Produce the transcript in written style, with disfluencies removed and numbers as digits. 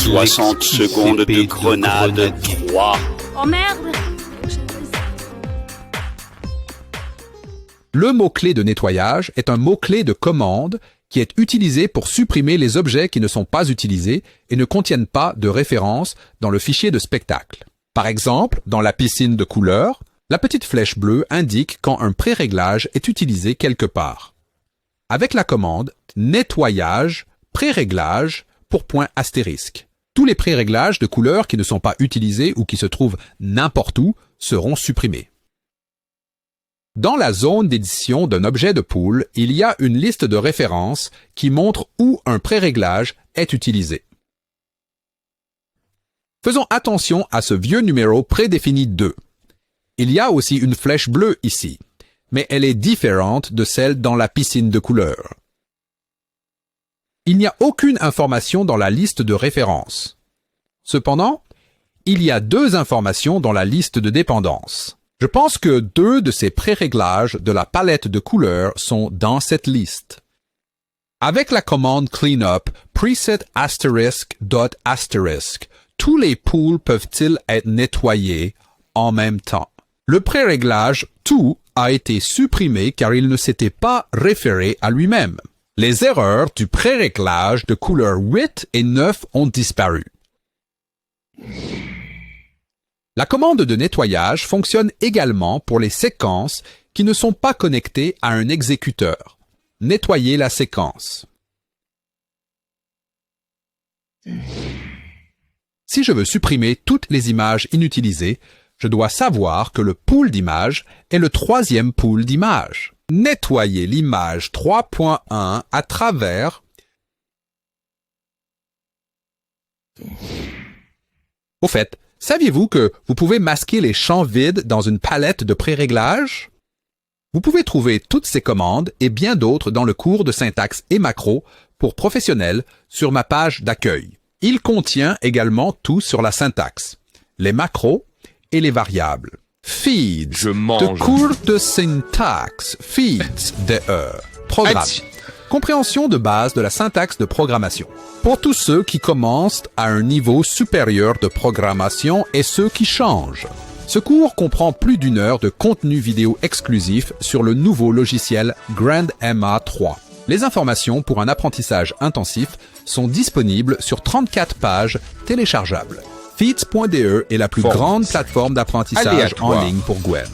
60 secondes de grenade 3. Oh merde! Le mot-clé de nettoyage est un mot-clé de commande qui est utilisé pour supprimer les objets qui ne sont pas utilisés et ne contiennent pas de référence dans le fichier de spectacle. Par exemple, dans la piscine de couleurs, la petite flèche bleue indique quand un pré-réglage est utilisé quelque part. Avec la commande nettoyage, pré-réglage pour point astérisque. Tous les pré-réglages de couleurs qui ne sont pas utilisés ou qui se trouvent n'importe où seront supprimés. Dans la zone d'édition d'un objet de pool, il y a une liste de références qui montre où un pré-réglage est utilisé. Faisons attention à ce vieux numéro prédéfini 2. Il y a aussi une flèche bleue ici, mais elle est différente de celle dans la piscine de couleurs. Il n'y a aucune information dans la liste de références. Cependant, il y a deux informations dans la liste de dépendances. Je pense que deux de ces pré-réglages de la palette de couleurs sont dans cette liste. Avec la commande cleanup preset ***, tous les pools peuvent-ils être nettoyés en même temps. Le pré-réglage tout a été supprimé car il ne s'était pas référé à lui-même. Les erreurs du pré-réglage de couleurs 8 et 9 ont disparu. La commande de nettoyage fonctionne également pour les séquences qui ne sont pas connectées à un exécuteur. Nettoyer la séquence. Si je veux supprimer toutes les images inutilisées, je dois savoir que le pool d'images est le troisième pool d'images. Nettoyer l'image 3.1 à travers... Au fait, saviez-vous que vous pouvez masquer les champs vides dans une palette de pré-réglage? Vous pouvez trouver toutes ces commandes et bien d'autres dans le cours de syntaxe et macros pour professionnels sur ma page d'accueil. Il contient également tout sur la syntaxe, les macros et les variables. Feeds, de cours de syntaxe, feeds, programme. Compréhension de base de la syntaxe de programmation. Pour tous ceux qui commencent à un niveau supérieur de programmation et ceux qui changent. Ce cours comprend plus d'une heure de contenu vidéo exclusif sur le nouveau logiciel GrandMA 3. Les informations pour un apprentissage intensif sont disponibles sur 34 pages téléchargeables. Feeds.de est la plus grande plateforme d'apprentissage en ligne pour Gwen.